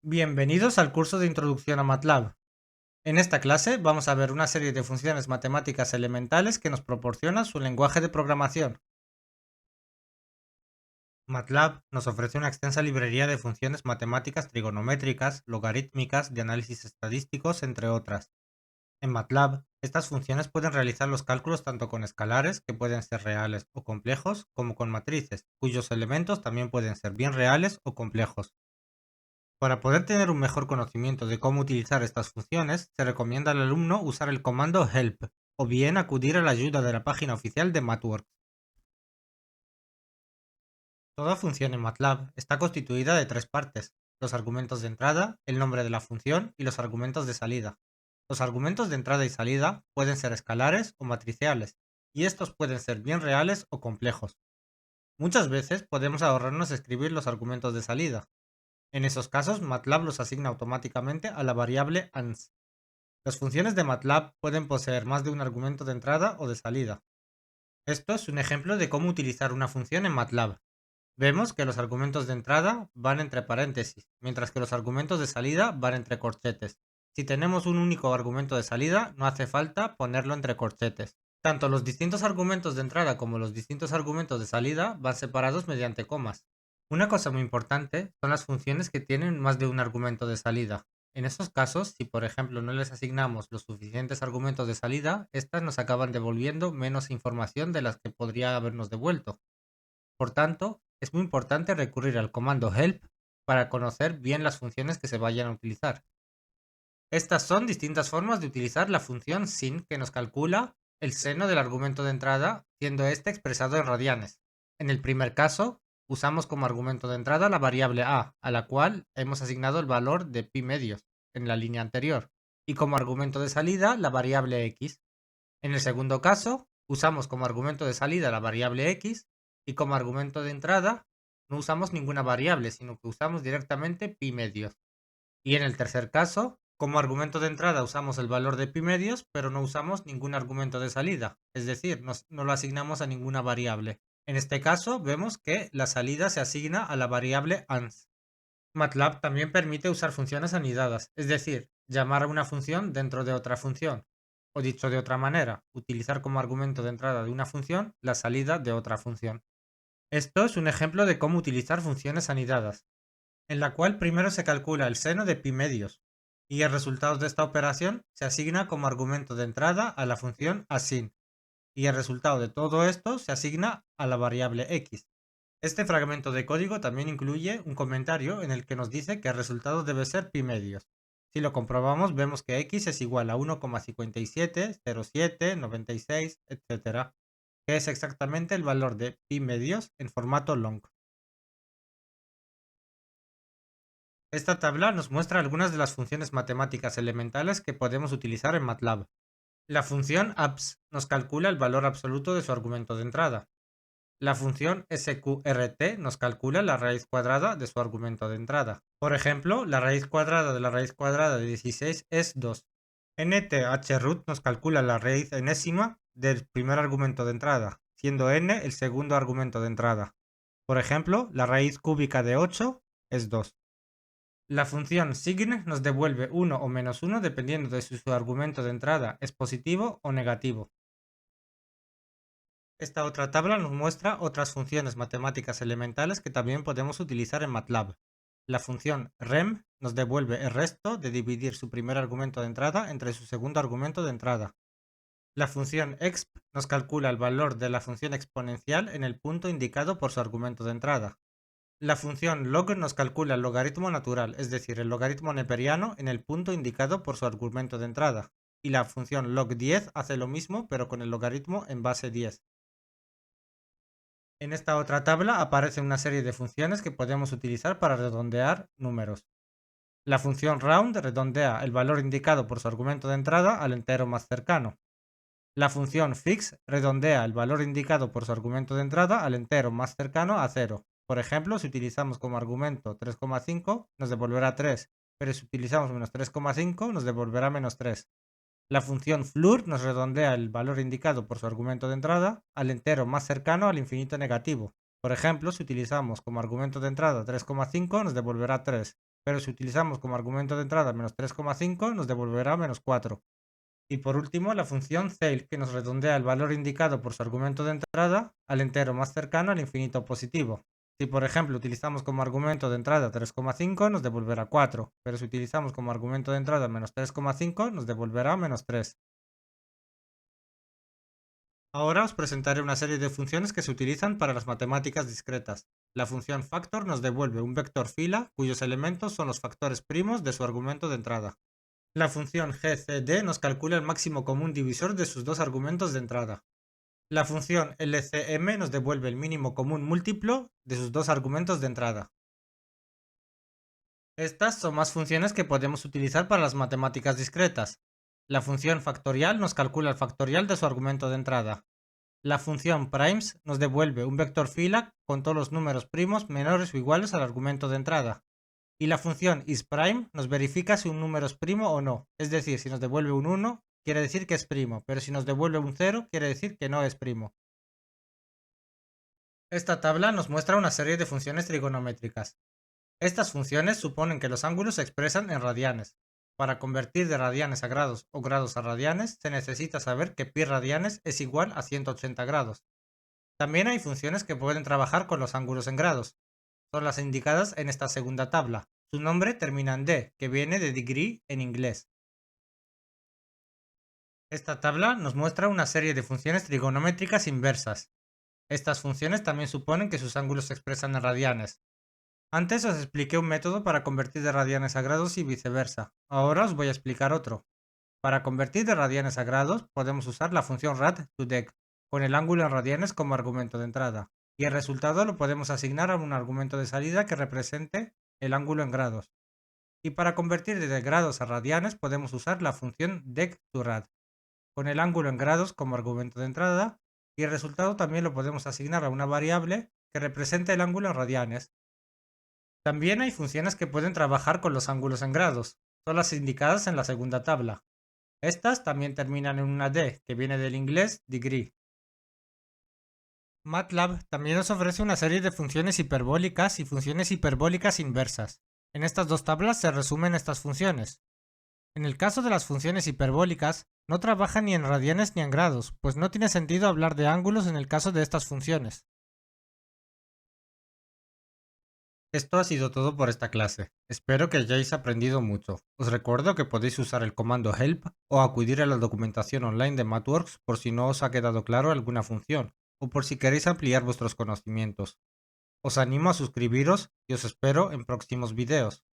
Bienvenidos al curso de Introducción a MATLAB. En esta clase vamos a ver una serie de funciones matemáticas elementales que nos proporciona su lenguaje de programación. MATLAB nos ofrece una extensa librería de funciones matemáticas trigonométricas, logarítmicas, de análisis estadísticos, entre otras. En MATLAB, estas funciones pueden realizar los cálculos tanto con escalares, que pueden ser reales o complejos, como con matrices, cuyos elementos también pueden ser bien reales o complejos. Para poder tener un mejor conocimiento de cómo utilizar estas funciones, se recomienda al alumno usar el comando help o bien acudir a la ayuda de la página oficial de MathWorks. Toda función en MATLAB está constituida de tres partes: los argumentos de entrada, el nombre de la función y los argumentos de salida. Los argumentos de entrada y salida pueden ser escalares o matriciales, y estos pueden ser bien reales o complejos. Muchas veces podemos ahorrarnos escribir los argumentos de salida. En esos casos, MATLAB los asigna automáticamente a la variable ans. Las funciones de MATLAB pueden poseer más de un argumento de entrada o de salida. Esto es un ejemplo de cómo utilizar una función en MATLAB. Vemos que los argumentos de entrada van entre paréntesis, mientras que los argumentos de salida van entre corchetes. Si tenemos un único argumento de salida, no hace falta ponerlo entre corchetes. Tanto los distintos argumentos de entrada como los distintos argumentos de salida van separados mediante comas. Una cosa muy importante son las funciones que tienen más de un argumento de salida. En esos casos, si por ejemplo no les asignamos los suficientes argumentos de salida, estas nos acaban devolviendo menos información de las que podría habernos devuelto. Por tanto, es muy importante recurrir al comando help para conocer bien las funciones que se vayan a utilizar. Estas son distintas formas de utilizar la función sin, que nos calcula el seno del argumento de entrada, siendo este expresado en radianes. En el primer caso, usamos como argumento de entrada la variable a la cual hemos asignado el valor de pi medios en la línea anterior, y como argumento de salida la variable x. En el segundo caso, usamos como argumento de salida la variable x, y como argumento de entrada no usamos ninguna variable, sino que usamos directamente pi medios. Y en el tercer caso, como argumento de entrada usamos el valor de pi medios, pero no usamos ningún argumento de salida, es decir, no lo asignamos a ninguna variable. En este caso, vemos que la salida se asigna a la variable ans. MATLAB también permite usar funciones anidadas, es decir, llamar a una función dentro de otra función. O dicho de otra manera, utilizar como argumento de entrada de una función la salida de otra función. Esto es un ejemplo de cómo utilizar funciones anidadas, en la cual primero se calcula el seno de pi medios, y el resultado de esta operación se asigna como argumento de entrada a la función asin, y el resultado de todo esto se asigna a la variable x. Este fragmento de código también incluye un comentario en el que nos dice que el resultado debe ser pi medios. Si lo comprobamos, vemos que x es igual a 1,570796, etc., que es exactamente el valor de pi medios en formato long. Esta tabla nos muestra algunas de las funciones matemáticas elementales que podemos utilizar en MATLAB. La función abs nos calcula el valor absoluto de su argumento de entrada. La función sqrt nos calcula la raíz cuadrada de su argumento de entrada. Por ejemplo, la raíz cuadrada de la raíz cuadrada de 16 es 2. nthroot nos calcula la raíz enésima del primer argumento de entrada, siendo n el segundo argumento de entrada. Por ejemplo, la raíz cúbica de 8 es 2. La función sign nos devuelve 1 o menos 1 dependiendo de si su argumento de entrada es positivo o negativo. Esta otra tabla nos muestra otras funciones matemáticas elementales que también podemos utilizar en MATLAB. La función rem nos devuelve el resto de dividir su primer argumento de entrada entre su segundo argumento de entrada. La función exp nos calcula el valor de la función exponencial en el punto indicado por su argumento de entrada. La función log nos calcula el logaritmo natural, es decir, el logaritmo neperiano en el punto indicado por su argumento de entrada. Y la función log10 hace lo mismo pero con el logaritmo en base 10. En esta otra tabla aparece una serie de funciones que podemos utilizar para redondear números. La función round redondea el valor indicado por su argumento de entrada al entero más cercano. La función fix redondea el valor indicado por su argumento de entrada al entero más cercano a 0. Por ejemplo, si utilizamos como argumento 3,5 nos devolverá 3, pero si utilizamos menos 3,5 nos devolverá menos 3. La función floor nos redondea el valor indicado por su argumento de entrada al entero más cercano al infinito negativo. Por ejemplo, si utilizamos como argumento de entrada 3,5 nos devolverá 3, pero si utilizamos como argumento de entrada menos 3,5 nos devolverá menos 4. Y por último, la función ceil, que nos redondea el valor indicado por su argumento de entrada al entero más cercano al infinito positivo. Si por ejemplo utilizamos como argumento de entrada 3,5 nos devolverá 4, pero si utilizamos como argumento de entrada menos 3,5 nos devolverá menos 3. Ahora os presentaré una serie de funciones que se utilizan para las matemáticas discretas. La función factor nos devuelve un vector fila cuyos elementos son los factores primos de su argumento de entrada. La función gcd nos calcula el máximo común divisor de sus dos argumentos de entrada. La función lcm nos devuelve el mínimo común múltiplo de sus dos argumentos de entrada. Estas son más funciones que podemos utilizar para las matemáticas discretas. La función factorial nos calcula el factorial de su argumento de entrada. La función primes nos devuelve un vector fila con todos los números primos menores o iguales al argumento de entrada. Y la función isPrime nos verifica si un número es primo o no. Es decir, si nos devuelve un 1, quiere decir que es primo, pero si nos devuelve un 0, quiere decir que no es primo. Esta tabla nos muestra una serie de funciones trigonométricas. Estas funciones suponen que los ángulos se expresan en radianes. Para convertir de radianes a grados o grados a radianes, se necesita saber que pi radianes es igual a 180 grados. También hay funciones que pueden trabajar con los ángulos en grados. Son las indicadas en esta segunda tabla. Su nombre termina en D, que viene de degree en inglés. Esta tabla nos muestra una serie de funciones trigonométricas inversas. Estas funciones también suponen que sus ángulos se expresan en radianes. Antes os expliqué un método para convertir de radianes a grados y viceversa. Ahora os voy a explicar otro. Para convertir de radianes a grados podemos usar la función rad2dec, con el ángulo en radianes como argumento de entrada, y el resultado lo podemos asignar a un argumento de salida que represente el ángulo en grados. Y para convertir de grados a radianes podemos usar la función dec2rad, con el ángulo en grados como argumento de entrada, y el resultado también lo podemos asignar a una variable que represente el ángulo en radianes. También hay funciones que pueden trabajar con los ángulos en grados, son las indicadas en la segunda tabla. Estas también terminan en una D, que viene del inglés degree. MATLAB también nos ofrece una serie de funciones hiperbólicas y funciones hiperbólicas inversas. En estas dos tablas se resumen estas funciones. En el caso de las funciones hiperbólicas, no trabajan ni en radianes ni en grados, pues no tiene sentido hablar de ángulos en el caso de estas funciones. Esto ha sido todo por esta clase. Espero que hayáis aprendido mucho. Os recuerdo que podéis usar el comando help o acudir a la documentación online de MathWorks por si no os ha quedado claro alguna función, o por si queréis ampliar vuestros conocimientos. Os animo a suscribiros y os espero en próximos videos.